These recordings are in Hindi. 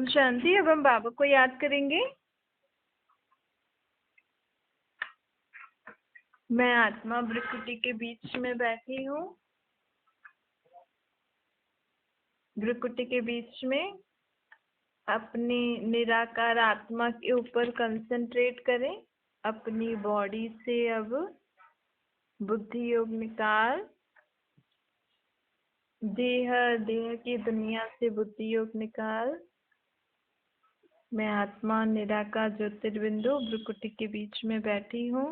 ओम शांति। अब हम बाबा को याद करेंगे। मैं आत्मा भ्रुकुटी के बीच में बैठी हूँ। भ्रुकुटी के बीच में अपनी निराकार आत्मा के ऊपर कंसंट्रेट करें। अपनी बॉडी से अब बुद्धि योग निकाल। देह की दुनिया से बुद्धि योग निकाल। मैं आत्मा निराकार ज्योतिर्बिंदु भ्रुकुटी के बीच में बैठी हूँ।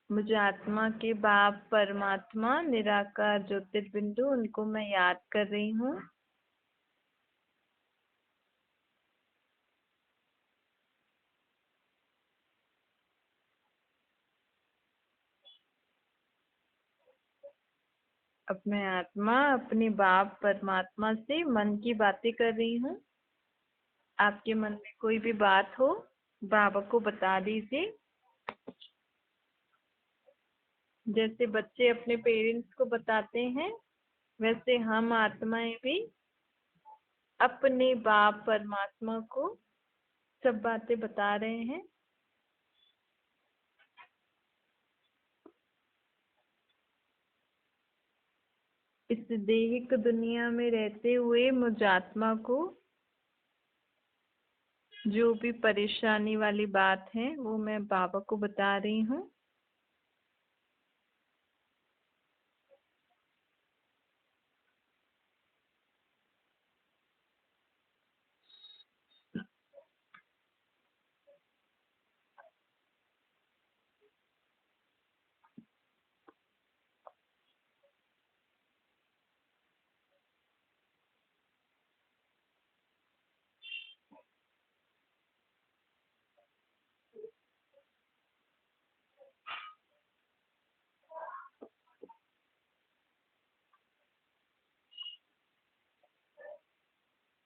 मुझे आत्मा के बाप परमात्मा निराकार ज्योतिर्बिंदु उनको मैं याद कर रही हूँ। अब मैं आत्मा अपने बाप परमात्मा से मन की बातें कर रही हूँ। आपके मन में कोई भी बात हो बाबा को बता दीजिए। जैसे बच्चे अपने पेरेंट्स को बताते हैं वैसे हम आत्माएं भी अपने बाप परमात्मा को सब बातें बता रहे हैं। इस देहिक दुनिया में रहते हुए मुझ आत्मा को जो भी परेशानी वाली बात है वो मैं बाबा को बता रही हूँ।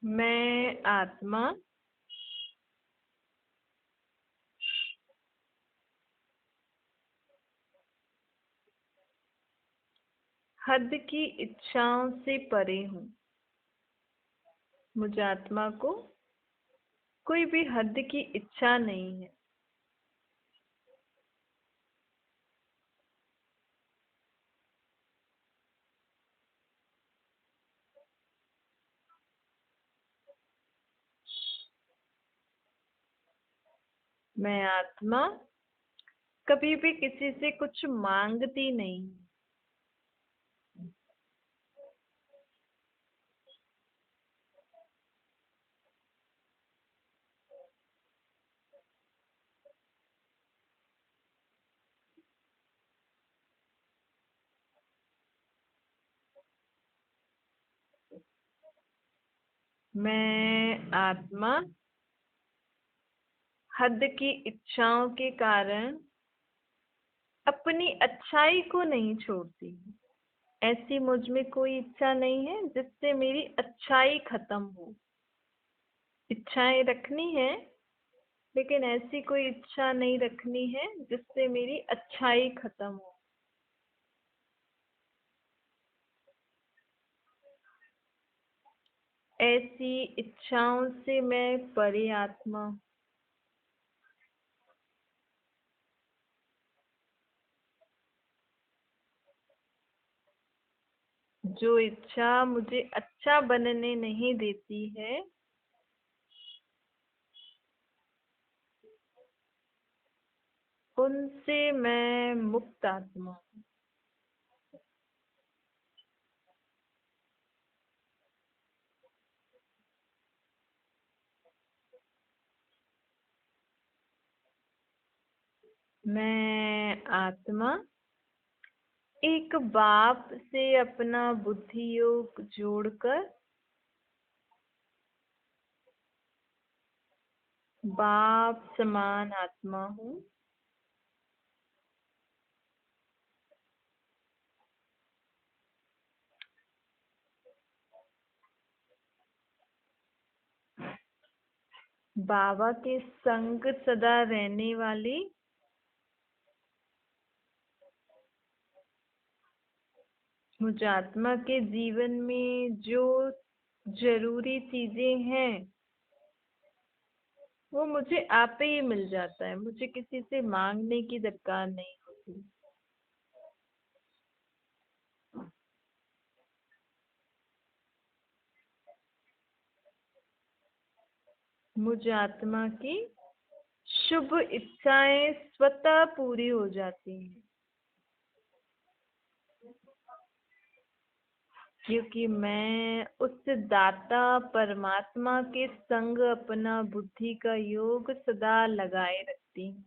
मैं आत्मा हद की इच्छाओं से परे हूँ। मुझ आत्मा को कोई भी हद की इच्छा नहीं है। मैं आत्मा कभी भी किसी से कुछ मांगती नहीं। मैं आत्मा हद की इच्छाओं के कारण अपनी अच्छाई को नहीं छोड़ती। ऐसी मुझ में कोई इच्छा नहीं है जिससे मेरी अच्छाई खत्म हो। इच्छाएं रखनी है लेकिन ऐसी कोई इच्छा नहीं रखनी है जिससे मेरी अच्छाई खत्म हो। ऐसी इच्छाओं से मैं परे आत्मा। जो इच्छा मुझे अच्छा बनने नहीं देती है उनसे मैं मुक्त आत्मा हूँ। मैं आत्मा एक बाप से अपना बुद्धि योग जोड़कर बाप समान आत्मा हूँ। बाबा के संग सदा रहने वाली मुझ आत्मा के जीवन में जो जरूरी चीजें हैं वो मुझे आप ही मिल जाता है, मुझे किसी से मांगने की दरकार नहीं होती। मुझ आत्मा की शुभ इच्छाएं स्वतः पूरी हो जाती हैं, क्योंकि मैं उस दाता परमात्मा के संग अपना बुद्धि का योग सदा लगाए रखती हूँ।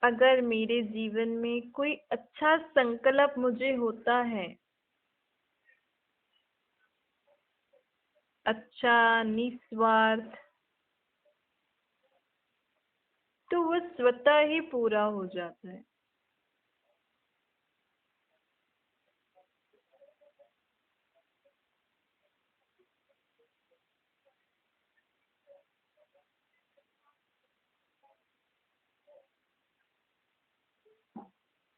अगर मेरे जीवन में कोई अच्छा संकल्प मुझे होता है, अच्छा निस्वार्थ, तो वह स्वतः ही पूरा हो जाता है।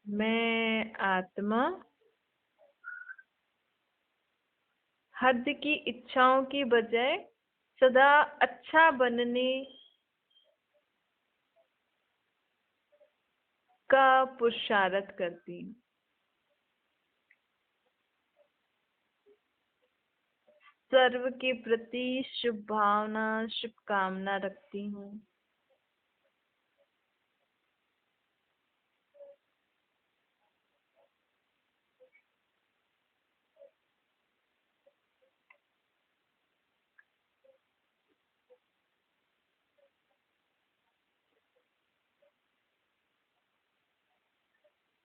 मैं आत्मा हद की इच्छाओं की बजाय सदा अच्छा बनने का पुरुषार्थ करती हूँ। सर्व के प्रति शुभ भावना, शुभकामना रखती हूँ।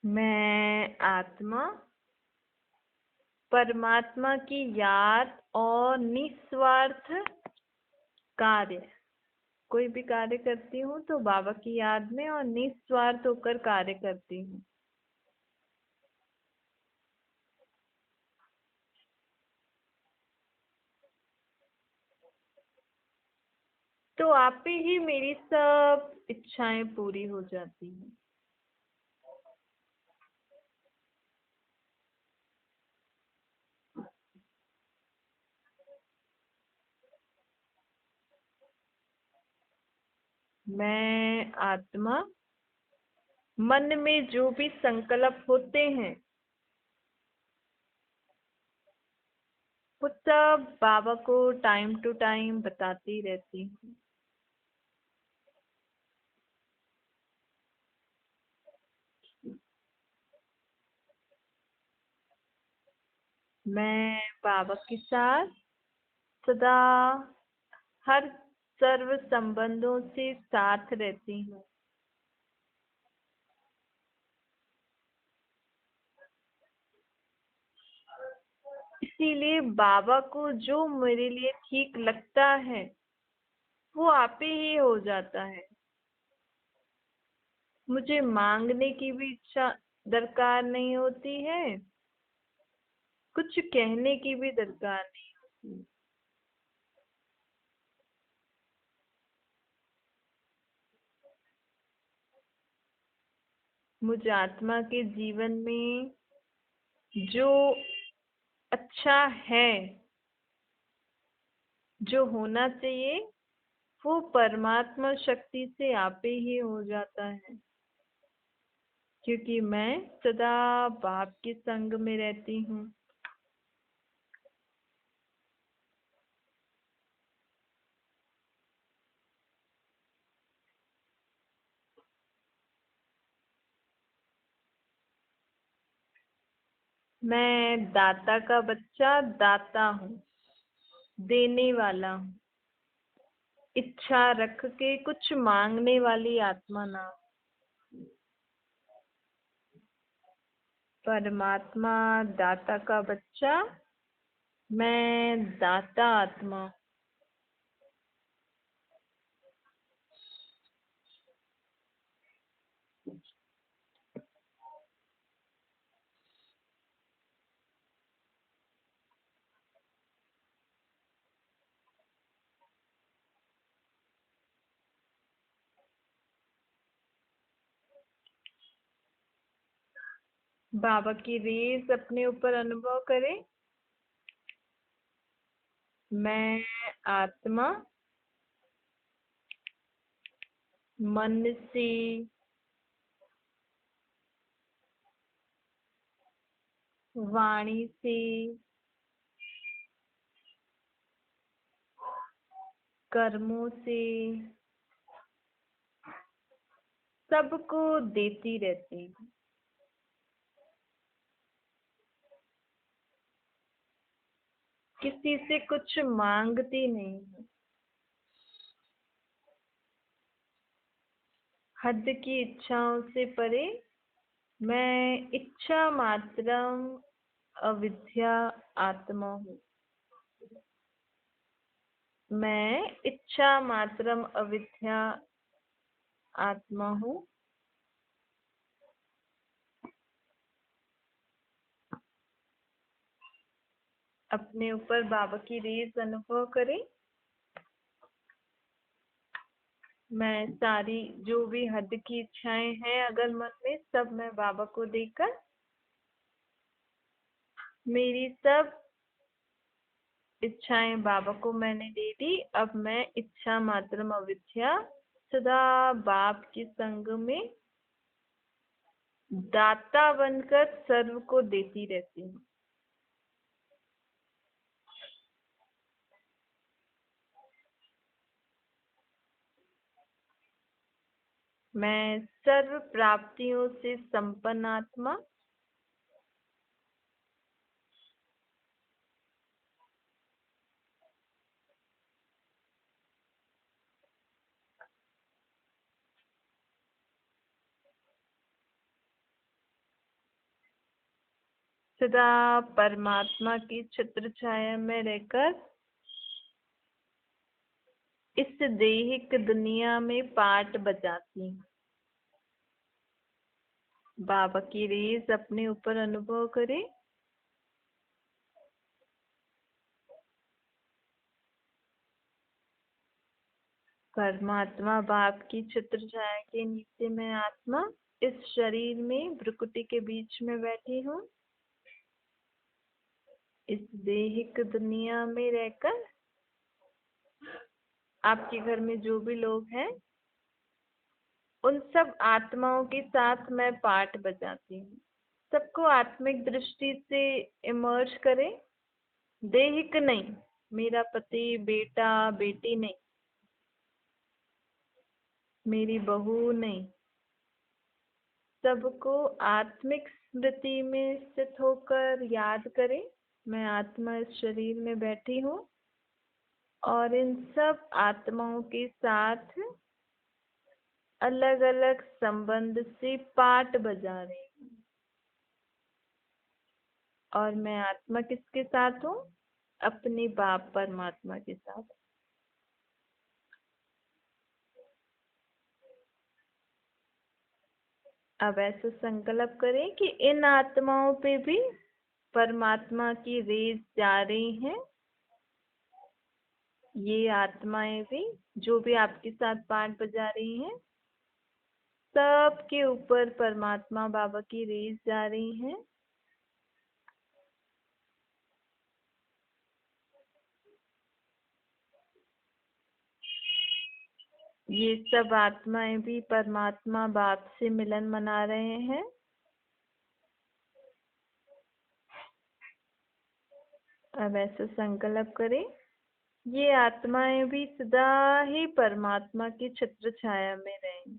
मैं आत्मा परमात्मा की याद और निस्वार्थ कार्य, कोई भी कार्य करती हूँ तो बाबा की याद में और निस्वार्थ होकर कार्य करती हूँ। तो आप ही मेरी सब इच्छाएं पूरी हो जाती हैं। मैं आत्मा मन में जो भी संकल्प होते हैं वो सब बाबा को टाइम टू टाइम बताती रहती हूँ। मैं बाबा के साथ सदा हर सर्व संबंधों से साथ रहती हूँ। इसीलिए बाबा को जो मेरे लिए ठीक लगता है वो आप ही हो जाता है। मुझे मांगने की भी इच्छा दरकार नहीं होती है, कुछ कहने की भी दरकार नहीं होती। मुझे आत्मा के जीवन में जो अच्छा है, जो होना चाहिए, वो परमात्मा शक्ति से आप ही हो जाता है, क्योंकि मैं सदा बाप के संग में रहती हूँ। मैं दाता का बच्चा दाता हूँ, देने वाला हूँ। इच्छा रख के कुछ मांगने वाली आत्मा ना। परमात्मा दाता का बच्चा, मैं दाता आत्मा। बाबा की रेस अपने ऊपर अनुभव करें। मैं आत्मा मन से, वाणी से, कर्मों से सबको देती रहती हूँ। किसी से कुछ मांगती नहीं हूँ। हद की इच्छाओं से परे मैं इच्छा मात्रम अविद्या आत्मा हूँ। मैं इच्छा मात्रम अविद्या आत्मा हूँ। अपने ऊपर बाबा की रेस अनुभव करें। मैं सारी जो भी हद की इच्छाएं हैं अगर मन में, सब मैं बाबा को देकर मेरी सब इच्छाएं बाबा को मैंने दे दी। अब मैं इच्छा मात्रम अविद्या सदा बाप के संग में दाता बनकर सर्व को देती रहती हूँ। मैं सर्व प्राप्तियों से संपन्न आत्मा, सदा परमात्मा की छत्र छाया में रहकर इस देहिक दुनिया में पाठ बजाती हूँ। बाबा की रेस अपने ऊपर अनुभव करें। परमात्मा बाप की छत्र छाया के नीचे मैं आत्मा इस शरीर में भ्रुकुटी के बीच में बैठी हूँ। इस देहिक दुनिया में रहकर आपके घर में जो भी लोग हैं उन सब आत्माओं के साथ मैं पाठ बजाती हूँ। सबको आत्मिक दृष्टि से इमर्ज करें। देहिक नहीं, मेरा पति, बेटा, बेटी नहीं, मेरी बहू नहीं, सबको आत्मिक स्मृति में स्थित होकर याद करें। मैं आत्मा इस शरीर में बैठी हूँ और इन सब आत्माओं के साथ अलग अलग संबंध से पाठ बजा रही हूँ। और मैं आत्मा किसके साथ हूँ? अपने बाप परमात्मा के साथ। अब ऐसा संकल्प करें कि इन आत्माओं पे भी परमात्मा की रेस जा रही हैं। ये आत्माएं भी जो भी आपके साथ पाठ बजा रही हैं, सबके ऊपर परमात्मा बाबा की रेस जा रही हैं। ये सब आत्माएं भी परमात्मा बाप से मिलन मना रहे हैं। अब ऐसा संकल्प करें, ये आत्माएं भी सदा ही परमात्मा की छत्र छाया में रहें।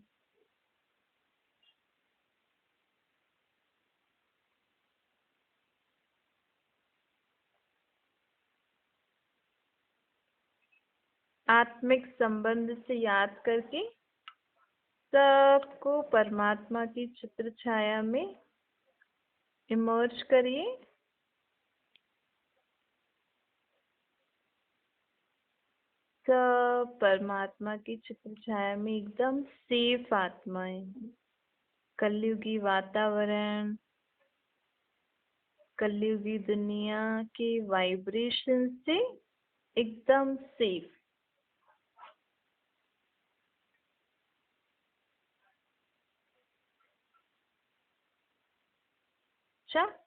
आत्मिक संबंध से याद करके सबको परमात्मा की छत्र छाया में इमर्ज करिए। सब परमात्मा की छत्र छाया में एकदम सेफ आत्माएं, कलयुगी वातावरण, कलयुगी दुनिया के वाइब्रेशन से एकदम सेफ। अच्छा